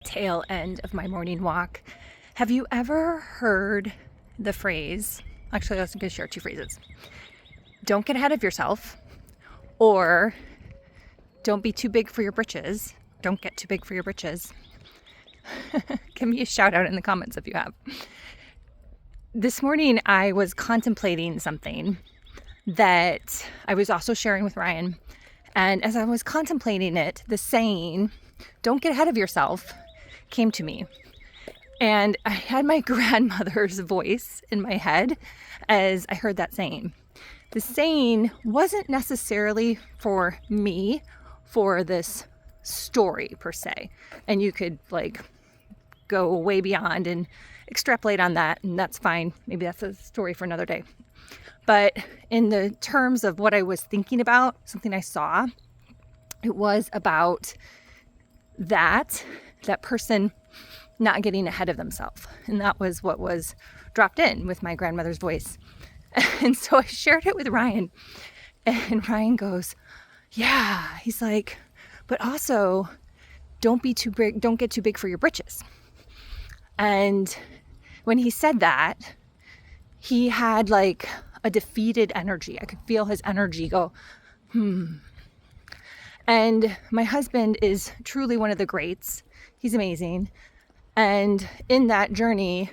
tail end of my morning walk. Have you ever heard the phrase, actually I was going to share two phrases, don't get ahead of yourself, or don't be too big for your britches, don't get too big for your britches? Give me a shout out in the comments if you have. This morning I was contemplating something that I was also sharing with Ryan, and as I was contemplating it, the saying, don't get ahead of yourself, came to me. And I had my grandmother's voice in my head as I heard that saying. The saying wasn't necessarily for me, for this story per se. And you could go way beyond and extrapolate on that, and that's fine. Maybe that's a story for another day. But in the terms of what I was thinking about, something I saw, it was about that person not getting ahead of themselves. And that was what was dropped in with my grandmother's voice. And so I shared it with Ryan, and Ryan goes, yeah, he's like, but also don't get too big for your britches. And when he said that, he had a defeated energy. I could feel his energy go, And my husband is truly one of the greats. He's amazing. And in that journey,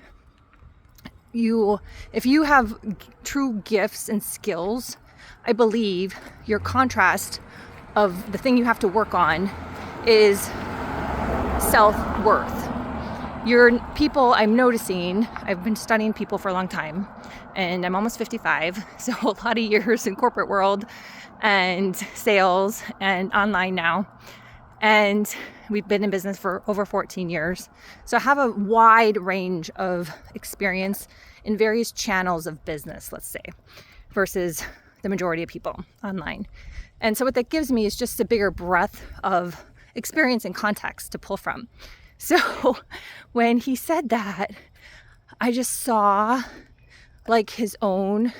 if you have true gifts and skills, I believe your contrast of the thing you have to work on is self-worth. Your people, I'm noticing, I've been studying people for a long time, and I'm almost 55, so a lot of years in corporate world and sales and online now. And we've been in business for over 14 years. So I have a wide range of experience in various channels of business, let's say, versus the majority of people online. And so what that gives me is just a bigger breadth of experience and context to pull from. So when he said that, I just saw his own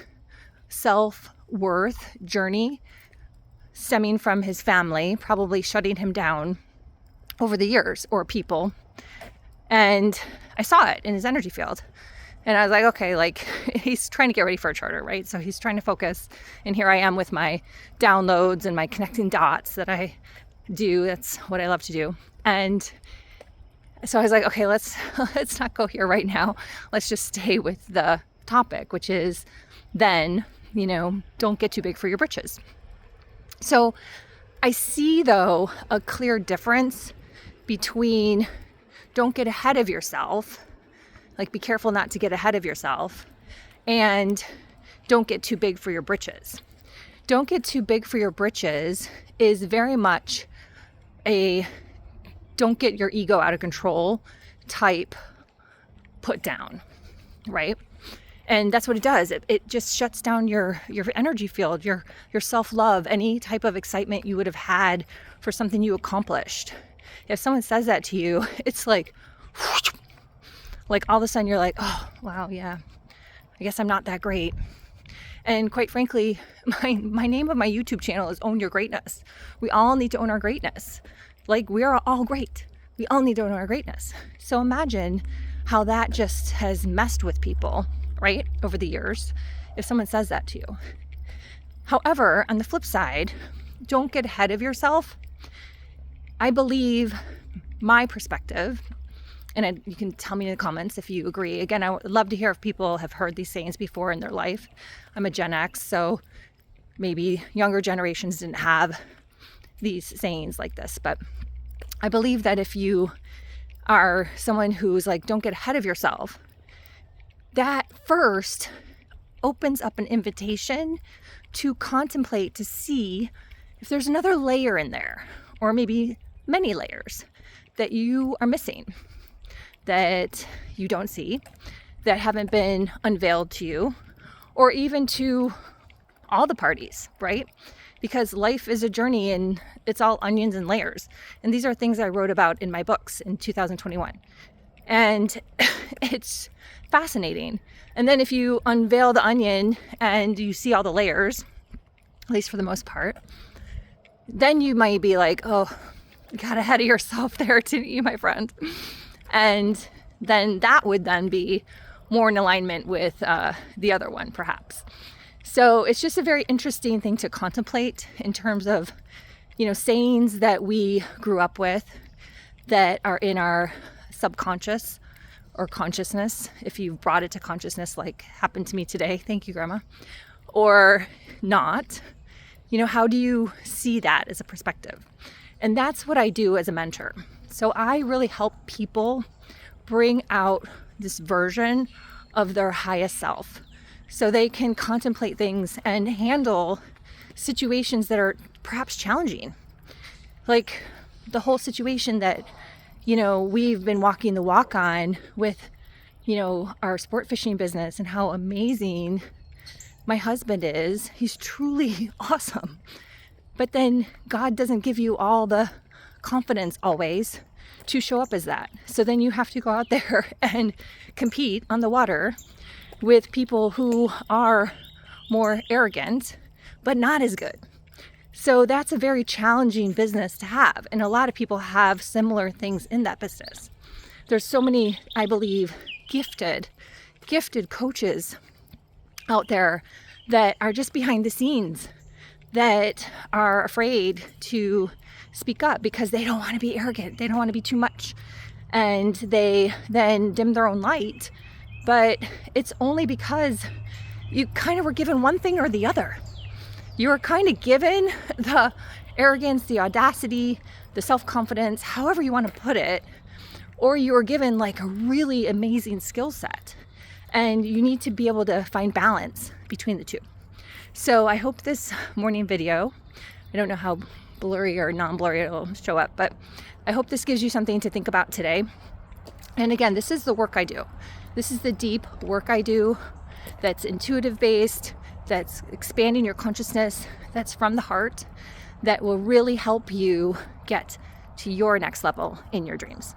self-worth journey stemming from his family, probably shutting him down over the years, or people. And I saw it in his energy field. And I was like, okay, he's trying to get ready for a charter, right? So he's trying to focus. And here I am with my downloads and my connecting dots that I do. That's what I love to do. And so I was like, okay, let's not go here right now. Let's just stay with the topic, which is then, don't get too big for your britches. So I see, though, a clear difference between don't get ahead of yourself, be careful not to get ahead of yourself, and don't get too big for your britches. Don't get too big for your britches is very much a don't get your ego out of control type put down, right? And that's what it does. It just shuts down your energy field, your self-love, any type of excitement you would have had for something you accomplished. If someone says that to you, it's all of a sudden you're like, oh, wow, yeah, I guess I'm not that great. And quite frankly, my name of my YouTube channel is Own Your Greatness. We all need to own our greatness. We are all great. We all need to own our greatness. So imagine how that just has messed with people, right, over the years, if someone says that to you. However, on the flip side, don't get ahead of yourself. I believe my perspective, and you can tell me in the comments if you agree. Again, I would love to hear if people have heard these sayings before in their life. I'm a Gen X, so maybe younger generations didn't have these sayings like this, but I believe that if you are someone who's don't get ahead of yourself, that first opens up an invitation to contemplate, to see if there's another layer in there, or maybe many layers that you are missing, that you don't see, that haven't been unveiled to you, or even to all the parties, right? Because life is a journey and it's all onions and layers. And these are things I wrote about in my books in 2021. And it's fascinating. And then if you unveil the onion and you see all the layers, at least for the most part, then you might be like, oh, got ahead of yourself there, didn't you, my friend? And then that would then be more in alignment with the other one, perhaps. So it's just a very interesting thing to contemplate in terms of, sayings that we grew up with that are in our subconscious or consciousness. If you brought it to consciousness, like happened to me today, thank you, Grandma, or not, how do you see that as a perspective? And that's what I do as a mentor. So I really help people bring out this version of their highest self so they can contemplate things and handle situations that are perhaps challenging. Like the whole situation that, we've been walking the walk on with, our sport fishing business and how amazing my husband is. He's truly awesome. But then God doesn't give you all the confidence always to show up as that. So then you have to go out there and compete on the water with people who are more arrogant, but not as good. So that's a very challenging business to have. And a lot of people have similar things in that business. There's so many, I believe, gifted coaches out there that are just behind the scenes that are afraid to speak up because they don't want to be arrogant. They don't want to be too much. And they then dim their own light. But it's only because you kind of were given one thing or the other. You were kind of given the arrogance, the audacity, the self-confidence, however you want to put it, or you were given like a really amazing skill set. And you need to be able to find balance between the two. So I hope this morning video, I don't know how blurry or non-blurry it'll show up, but I hope this gives you something to think about today. And again, this is the work I do. This is the deep work I do that's intuitive based, that's expanding your consciousness, that's from the heart, that will really help you get to your next level in your dreams.